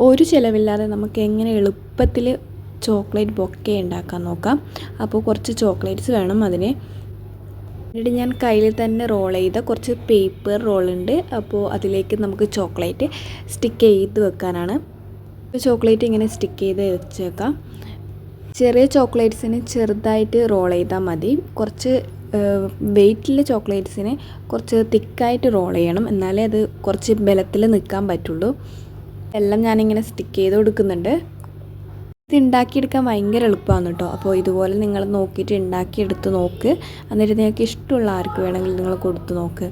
ഒരു ചിലവില്ലാതെ നമുക്ക് എങ്ങനെ എളുപ്പത്തിൽ ചോക്ലേറ്റ് ബൊക്കെ ഉണ്ടാക്കാൻ നോക്കാം. അപ്പോൾ കുറച്ച് ചോക്ലേറ്റ്സ് വേണം അതിന്. എന്നിട്ട് ഞാൻ കയ്യിൽ തന്നെ റോൾ ചെയ്ത കുറച്ച് പേപ്പർ റോളുണ്ട്. അപ്പോൾ അതിലേക്ക് നമുക്ക് ചോക്ലേറ്റ് സ്റ്റിക്ക് ചെയ്ത് വെക്കാനാണ്. ചോക്ലേറ്റ് ഇങ്ങനെ സ്റ്റിക്ക് ചെയ്ത് വെച്ചേക്കാം. ചെറിയ ചോക്ലേറ്റ്സിന് ചെറുതായിട്ട് റോൾ ചെയ്താൽ മതി. കുറച്ച് വെയിറ്റുള്ള ചോക്ലേറ്റ്സിന് കുറച്ച് തിക്കായിട്ട് റോൾ ചെയ്യണം, എന്നാലേ അത് കുറച്ച് ബലത്തിൽ നിൽക്കാൻ പറ്റുള്ളൂ. എല്ലാം ഞാനിങ്ങനെ സ്റ്റിക്ക് ചെയ്ത് കൊടുക്കുന്നുണ്ട്. ഇത് ഉണ്ടാക്കിയെടുക്കാൻ ഭയങ്കര എളുപ്പമാണ് കേട്ടോ. അപ്പോൾ ഇതുപോലെ നിങ്ങൾ നോക്കിയിട്ട് ഉണ്ടാക്കിയെടുത്ത് നോക്ക്. എന്നിട്ട് നിങ്ങൾക്ക് ഇഷ്ടമുള്ള ആർക്ക് വേണമെങ്കിലും നിങ്ങൾ കൊടുത്ത് നോക്ക്.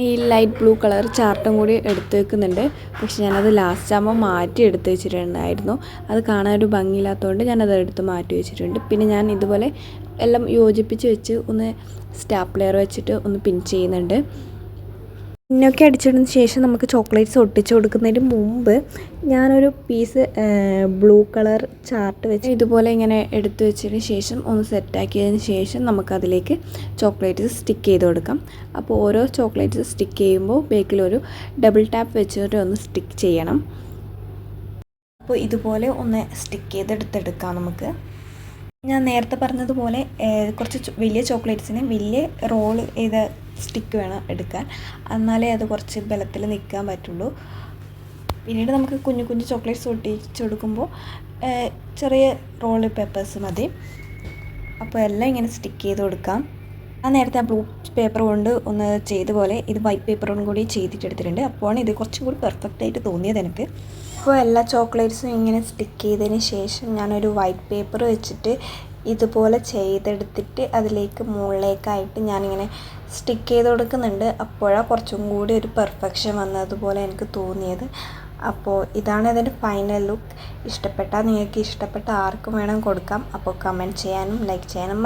ഈ ലൈറ്റ് ബ്ലൂ കളർ ചാർട്ടും കൂടി എടുത്ത് വെക്കുന്നുണ്ട്. പക്ഷെ ഞാനത് ലാസ്റ്റ് ആകുമ്പോൾ മാറ്റി എടുത്ത് വെച്ചിട്ടുണ്ടായിരുന്നു. അത് കാണാൻ ഒരു ഭംഗിയില്ലാത്തതുകൊണ്ട് ഞാനത് എടുത്ത് മാറ്റി വെച്ചിട്ടുണ്ട്. പിന്നെ ഞാൻ ഇതുപോലെ എല്ലാം യോജിപ്പിച്ച് വെച്ച് ഒന്ന് സ്റ്റാപ്ലെയർ വെച്ചിട്ട് ഒന്ന് പിൻ ചെയ്യുന്നുണ്ട്. പിന്നൊക്കെ അടിച്ചിടുന്ന ശേഷം നമുക്ക് ചോക്ലേറ്റ്സ് ഒട്ടിച്ച് കൊടുക്കുന്നതിന് മുമ്പ് ഞാനൊരു പീസ് ബ്ലൂ കളർ ചാർട്ട് വെച്ച് ഇതുപോലെ ഇങ്ങനെ എടുത്ത് വെച്ചതിന് ശേഷം ഒന്ന് സെറ്റാക്കിയതിന് ശേഷം നമുക്കതിലേക്ക് ചോക്ലേറ്റ്സ് സ്റ്റിക്ക് ചെയ്ത് കൊടുക്കാം. അപ്പോൾ ഓരോ ചോക്ലേറ്റ്സ് സ്റ്റിക്ക് ചെയ്യുമ്പോൾ ബേക്കിലൊരു ഡബിൾ ടാപ്പ് വെച്ചിട്ട് ഒന്ന് സ്റ്റിക്ക് ചെയ്യണം. അപ്പോൾ ഇതുപോലെ ഒന്ന് സ്റ്റിക്ക് ചെയ്തെടുത്തെടുക്കാം നമുക്ക്. ഞാൻ നേരത്തെ പറഞ്ഞതുപോലെ കുറച്ച് വലിയ ചോക്ലേറ്റ്സിന് വലിയ റോൾ ചെയ്ത സ്റ്റിക്ക് വേണം എടുക്കാൻ, എന്നാലേ അത് കുറച്ച് ബലത്തിൽ നിൽക്കാൻ പറ്റുള്ളൂ. പിന്നീട് നമുക്ക് കുഞ്ഞു കുഞ്ഞു ചോക്ലേറ്റ്സ് ഒട്ടിച്ച് കൊടുക്കുമ്പോൾ ചെറിയ റോൾ പേപ്പേഴ്സ് മതി. അപ്പോൾ എല്ലാം ഇങ്ങനെ സ്റ്റിക്ക് ചെയ്ത് കൊടുക്കാം. ഞാൻ നേരത്തെ ആ ബ്ലൂ പേപ്പർ കൊണ്ട് ഒന്ന് ചെയ്ത പോലെ ഇത് വൈറ്റ് പേപ്പറും കൂടി ചെയ്തിട്ടെടുത്തിട്ടുണ്ട്. അപ്പോഴാണ് ഇത് കുറച്ചും കൂടി പെർഫെക്റ്റ് ആയിട്ട് തോന്നിയത് എനിക്ക്. അപ്പോൾ എല്ലാ ചോക്ലേറ്റ്സും ഇങ്ങനെ സ്റ്റിക്ക് ചെയ്തതിന് ശേഷം ഞാനൊരു വൈറ്റ് പേപ്പർ വെച്ചിട്ട് ഇതുപോലെ ചെയ്തെടുത്തിട്ട് അതിലേക്ക് മുകളിലേക്കായിട്ട് ഞാനിങ്ങനെ സ്റ്റിക്ക് ചെയ്ത് കൊടുക്കുന്നുണ്ട്. അപ്പോഴാണ് കുറച്ചും കൂടി ഒരു പെർഫെക്ഷൻ വന്നതുപോലെ എനിക്ക് തോന്നിയത്. അപ്പോൾ ഇതാണ് ഇതിൻ്റെ ഫൈനൽ ലുക്ക്. ഇഷ്ടപ്പെട്ടാൽ നിങ്ങൾക്ക് ഇഷ്ടപ്പെട്ട ആർക്കും വേണം കൊടുക്കാം. അപ്പോൾ കമൻറ്റ് ചെയ്യാനും ലൈക്ക് ചെയ്യാനും